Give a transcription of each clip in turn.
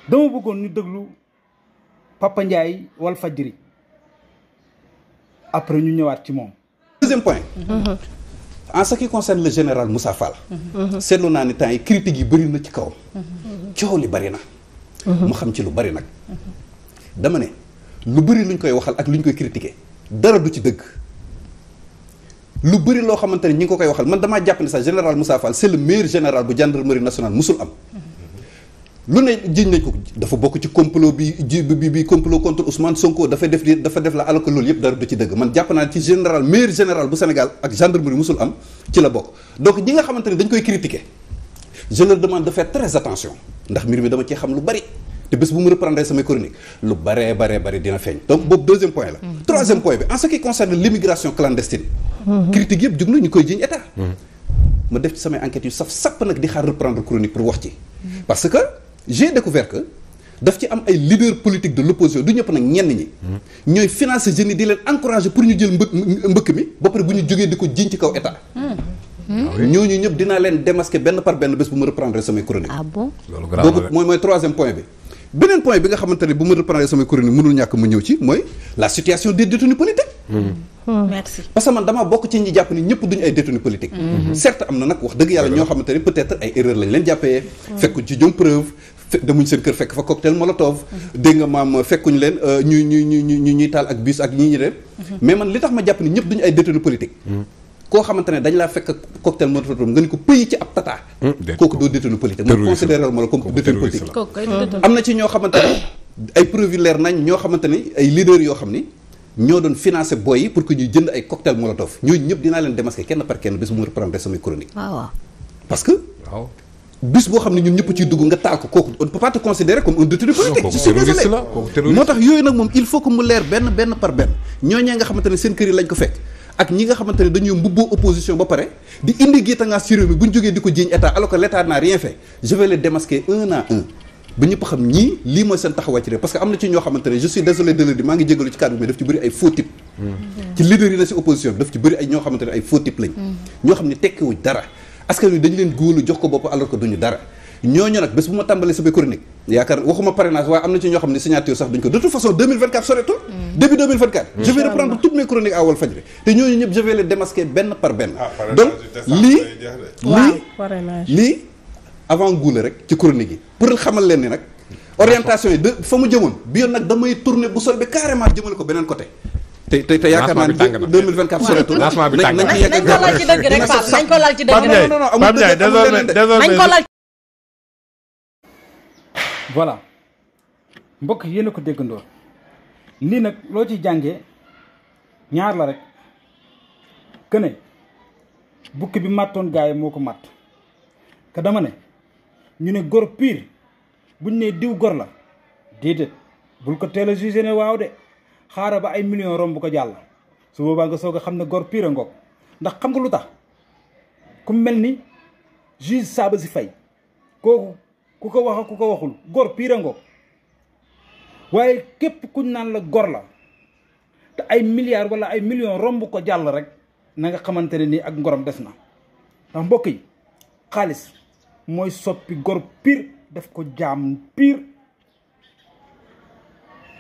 dama bëggoon ñu déglu Papa Ndiaye Walfadjri après ñu ñëwaat ci moom. Deuxième point. En ce qui concerne le général Moussa Fall. seetlu naa ne temps yi critiques yi bëri na ci kawam. coow li bëri na. mu xam ci lu bëri nag. dama ne lu bëri luñ koy waxal ak luñ koy critiquer dara du ci dëgg. lu bëri loo xamante ne ñi ngi ko koy waxal man damaa jàpp ne sax général Moussa Fall c'est le meilleur général bu gendarmerie nationale musul am. lu ne jiñ nañ ko dafa bokk ci complot bi complot contre Ousmane Sonko dafa def la alors que loolu yëpp dara du ci dëgg man jàpp naa ci général meilleur général bu Sénégal ak gendarmerie musul am ci la bokk. donc ñi nga xamante ne dañ koy critiquer je leur demande de faire très attention ndax mbir mi dama ci xam lu bari te bés bu mu reprendre samay chronique lu baree dina feeñ. donc boobu deuxième point la. troisième point bi en ce qui concerne l'immigration clandestine. critique yëpp jug na ñu koy jiñ état. ma def ci samay enquêtes yu saf sapp nag di xaar reprendre chronique pour wax ci. parce que j'ai découvert que daf ci am ay leaders politiques de l'opposition du ñëpp nag ñenn ñi. ñooy financer jeunes yi di leen encourager pour ñu jël mbëkk mi ba pare bu ñu jógee di ko jiñ ci kaw état. ñooñu ñëpp dinaa leen démasquer benn par benn bés bu ma reprendre samay chronique. Ah bon? donc mooy troisième point bi. beneen point bi nga xamante ne bu ma reprendre samay chronique mënul ñàkk mu ñëw ci mooy la situation des détenus politiques. Merci. parce que man damaa bokk ci ñi jàpp ni ñëpp duñu ay détenus politiques. certes am na nag wax dëgg yàlla ñoo xamante ne peut-être ay erreur lañ leen jàppee. fekkuñ ci jom preuve demuñ seen kër fekk fa cocktail molotov. dégg nga maam fekkuñ leen ñuy taal ak bus ak ñi dem. mais man li tax ma jàpp ni ñëpp duñu ay détenus politiques. koo xamante ne dañ laa fekk cocktail molotov nga ni ko pëyi ci ab tata. kooku doo détenu politique. man considéré ma la comme détenu politique. am na ci ñoo xamante ne ay preuve yu leer nañ ñoo xamante ni ay leaders yoo xam ni ñoo doon financé boy yi pour que ñuy jënd ay cocktail molotov ñooñu ñëpp dinaa leen démasquer kenn par kenn bés bu ma reprendre samay chronique. parce que. bis boo xam ne ñun ñëpp ciy dugg nga taal ko kooku on ne peut pas te considérer comme un détenu politique. je suis désolé moo tax yooyu nag moom il faut que mu leer benn par benn ñooñee nga xamante ne seen kër yi lañ ko fekk. ak ñi nga xamante ne dañoo mbubboo opposition ba pare di indi giitangaas ci réew mi bu ñu jógee di ko jiiñ état alors que l'état n'a rien fait je vais les démasquer un à un ba ñëpp xam ñii lii mooy seen taxawaay ci réew parce que am na ci ñoo xamante ne je suis désolé de le dire maa ngi jégalu ci cadre bi mais daf ci bëri ay faux type ci leader yi na si opposition bi daf ci bëri ay ñoo xamante ne ay faux type lañ ñoo xam ne tekkiwuñ dara askan wi dañu leen góolu jox ko bopp alors que duñu dara ñooñu nag bés bu ma tàmbalee samay chronique yaakaar waxuma parrainage waaye am na ci ñoo xam ne signature sax duñ ko de toute façon 2024 soreetul début 2024 je vais reprendre toutes mes chroniques à Walfadjri te ñooñu ñëpp je vais les démasquer benn par benn donc lii avant goût la rek ci chronique yi pour xamal leen ni nag orientation yi de fa mu jëmoon bi yoon nag damay tourner bu sol bi carrément jëmale ko beneen côté te yaakaar naa ne 2024 soreetul nañ ko lal ci dëgg rek nañ ko lal ci dëgg non amul nañ ko lal voilà mbokk yéen a ko déggandoo lii nag loo ci jàngee ñaar la rek que ne bukki bi màttoon gaay moo ko màtt que dama ne ñu ne gor pire buñ ne diw gor la déedéet bul ko teel a jugé ne waaw de xaaral ba ay millions romb ko jàll su boobaa nga soog a xam ne gor pire a ngoog ndax xam nga lu tax ku mel ni juge Sabassy Faye kooku ku ko wax ak ku ko waxul gor pire a ngoog waaye képp kuñ naan la gor la te ay milliards wala ay millions romb ko jàll rek na nga xamante ne nii ak ngorom des na ndax mbokk yi xaalis mooy soppi gor pire def ko jaam pire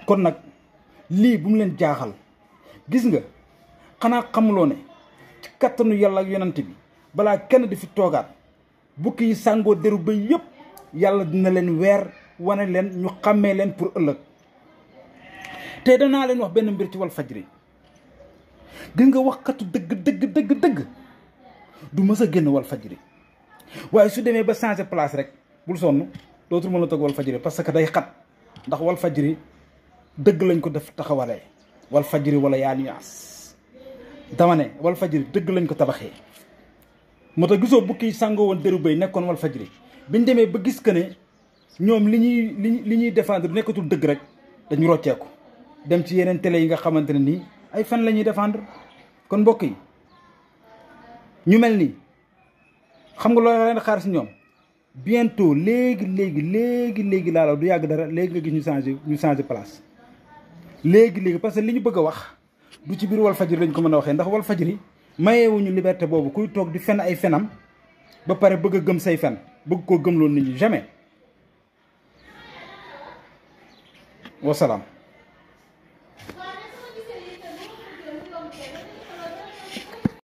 kon nag lii bu mu leen jaaxal gis nga xanaa xamuloo ne ci kattanu yàlla ak yonante bi balaa kenn di fi toogaat bukki yi sàngoo deru ba yépp yàlla dina leen weer wane leen ñu xàmmee leen pour ëllëg te danaa leen wax benn mbir ci Walfadjri gis nga waxkatu dëgg du mës a génn Walfadjri waaye su demee ba changer place rek bul sonn dootul mën a toog Walfadjri parce que day xat ndax Walfadjri dëgg lañ ko def taxawalee Walfadjri wala yaa nuance dama ne Walfadjri dëgg lañ ko tabaxee moo tax gisoo bukki yi sàngoo woon deru bay nekkoon Walfadjri biñ demee ba gis que ne ñoom li ñuy défendre nekkatul dëgg rek dañu rocceeku dem ci yeneen télé yi nga xamante ne nii ay fan la ñuy défendre kon mbokk yi ñu mel nii xam nga loolu leen xaar si ñoom bientôt léegi laa la du yàgg dara léegi nga gis ñu changé place léegi parce que li ñu bëgg a wax du ci biir Walfadjri lañ ko mën a waxee ndax Walfadjri mayeewuñu liberté boobu kuy toog di fen ay fenam ba pare bëgg a gëm say fen bëgg koo gëmloo nit ñi jamais wasalaam.